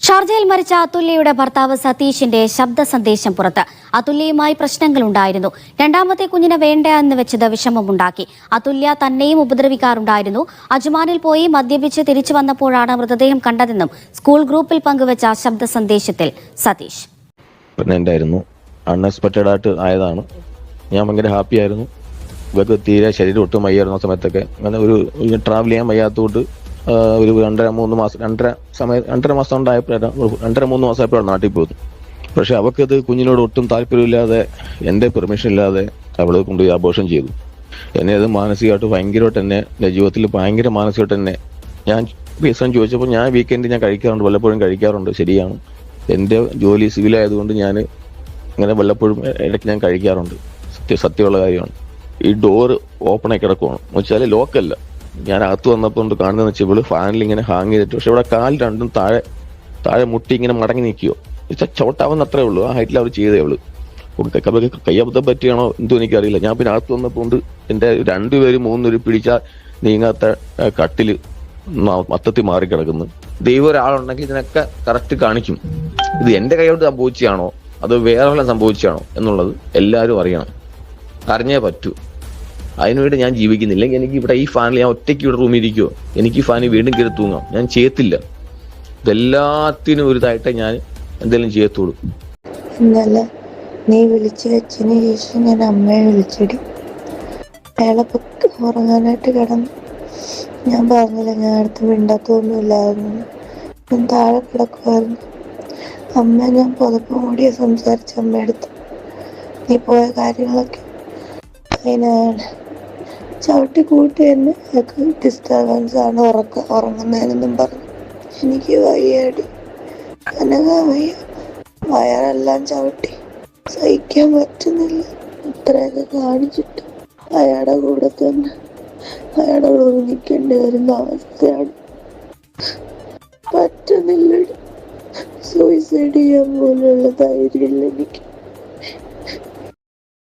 ഷാർജയിൽ മരിച്ച അതുല്യയുടെ ഭർത്താവ് സതീഷിന്റെ ശബ്ദ സന്ദേശം പുറത്ത്. അതുല്യയുമായി പ്രശ്നങ്ങളുണ്ടായിരുന്നു. രണ്ടാമത്തെ കുഞ്ഞിനെ വേണ്ട എന്ന് വെച്ചത് വിഷമമുണ്ടാക്കി. അതുല്യ തന്നെയും ഉപദ്രവിക്കാറുണ്ടായിരുന്നു. അജ്മാനിൽ പോയി മദ്യപിച്ച് തിരിച്ചു വന്നപ്പോഴാണ് മൃതദേഹം കണ്ടതെന്നും സ്കൂൾ ഗ്രൂപ്പിൽ പങ്കുവച്ച ശബ്ദ സന്ദേശത്തിൽ സതീഷ്. അൺഎക്സ്പെക്റ്റഡ് ആയിട്ട് ആയതാണ്. ഞാൻ ഭയങ്കര ഹാപ്പി ആയിരുന്നു. ഇവർക്ക് തീരെ ശരീരം ഒട്ടും വയ്യായിരുന്ന സമയത്തൊക്കെ അങ്ങനെ ഒരു ട്രാവൽ ചെയ്യാൻ വയ്യാത്തതുകൊണ്ട് ഒരു 2.5 മാസം ഉണ്ടായപ്പോഴാണ് നാട്ടിൽ പോകുന്നത്. പക്ഷെ അവൾക്കത് കുഞ്ഞിനോട് ഒട്ടും താല്പര്യമില്ലാതെ എൻ്റെ പെർമിഷൻ ഇല്ലാതെ അവളെ കൊണ്ടുപോയി അബോർഷൻ ചെയ്തു. എന്നെ അത് മാനസികമായിട്ട് ഭയങ്കരമായിട്ട് തന്നെ എൻ്റെ ജീവിതത്തിൽ ഭയങ്കര മാനസികമായിട്ട് തന്നെ ഞാൻ റീസൺ ചോദിച്ചപ്പോൾ ഞാൻ വീക്കെൻഡ് ഞാൻ കഴിക്കാറുണ്ട്, വല്ലപ്പോഴും കഴിക്കാറുണ്ട്. ശരിയാണ്, എൻ്റെ ജോലി സിവിലായതുകൊണ്ട് ഞാൻ അങ്ങനെ വല്ലപ്പോഴും ഇടയ്ക്ക് ഞാൻ കഴിക്കാറുണ്ട്. സത്യമുള്ള കാര്യമാണ്. ഈ ഡോറ് ഓപ്പണായി കിടക്കുവാണ് എന്ന് വെച്ചാൽ ലോക്കല്ല. ഞാൻ അകത്ത് വന്നപ്പോൾ കാണുന്നതെന്ന് വെച്ചാൽ ഇവള് ഫാനിൽ ഇങ്ങനെ ഹാങ് ചെയ്തിട്ട്, പക്ഷെ ഇവിടെ കാൽ രണ്ടും താഴെ മുട്ടി ഇങ്ങനെ മടങ്ങി നിൽക്കുകയോ ചവിട്ടാവുന്ന അത്രേ ഉള്ളൂ. ആ ഹൈറ്റിൽ അവർ ചെയ്തേ ഉള്ളൂ. കയ്യബദ്ധം പറ്റിയാണോ എന്തോ എനിക്കറിയില്ല. ഞാൻ പിന്നെ അകത്ത് വന്നപ്പോൾ എൻ്റെ 2 പേര് 3 പേര് പിടിച്ചാൽ നീങ്ങാത്ത കട്ടില് മൊത്തത്തിൽ മാറിക്കിടക്കുന്നു. ദൈവം ഒരാളുണ്ടെങ്കിൽ ഇതിനൊക്കെ കറക്റ്റ് കാണിക്കും. ഇത് എൻ്റെ കൈയോട് സംഭവിച്ചാണോ അത് വേറെ വല്ലതും സംഭവിച്ചാണോ എന്നുള്ളത് എല്ലാവരും അറിയണം, അറിഞ്ഞേ പറ്റൂ. അതിനുവേണ്ടി ഞാൻ ജീവിക്കുന്നില്ലെങ്കിൽ എനിക്ക് ഇവിടെ ഈ ഫാനിൽ ഞാൻ ഒറ്റയ്ക്ക് ഇവിടെ റൂമിൽ ഇരിക്കുമോ? എനിക്ക് ഈ ഫാനിൽ വീണ്ടും കയറി തൂങ്ങാം. ഞാൻ ചെയ്യത്തില്ല. ഇതെല്ലാത്തിനും ഒരു ഇതായിട്ട് ഞാൻ എന്തെങ്കിലും ചെയ്യത്തുള്ളൂ. ഇന്നലെ നീ വിളിച്ചു വെച്ചതിന് ശേഷം ഞാൻ അമ്മയെ വിളിച്ചിടി. അയാളെ ഉറങ്ങാനായിട്ട് കിടന്നു. ഞാൻ പറഞ്ഞില്ല, ഞാൻ അടുത്ത് മിണ്ടാത്തൊന്നുമില്ലായിരുന്നു. ഞാൻ താഴെ കിടക്കുമായിരുന്നു. അമ്മ ഞാൻ പുതപ്പ് മൂടിയ സംസാരിച്ച അമ്മയെടുത്ത് നീ പോയ കാര്യങ്ങളൊക്കെ അതിനാണ് ചവിട്ടി കൂട്ടി തന്നെ ഡിസ്റ്റർബൻസ് ആണ് ഉറങ്ങുന്നതിനെന്നും പറഞ്ഞു. എനിക്ക് വയ്യാടി, അനങ്ങാൻ വയ്യ. വയറെല്ലാം ചവിട്ടി സഹിക്കാൻ പറ്റുന്നില്ല. ഇത്രയൊക്കെ കാണിച്ചിട്ട് അയാളുടെ കൂടെ തന്നെ അയാളുടെ കൂടെ നിൽക്കേണ്ടി വരുന്ന അവസ്ഥയാണ്. പറ്റുന്നില്ല. സൂയിസൈഡ് ചെയ്യാൻ പോലുള്ള ധൈര്യമില്ല എനിക്ക്.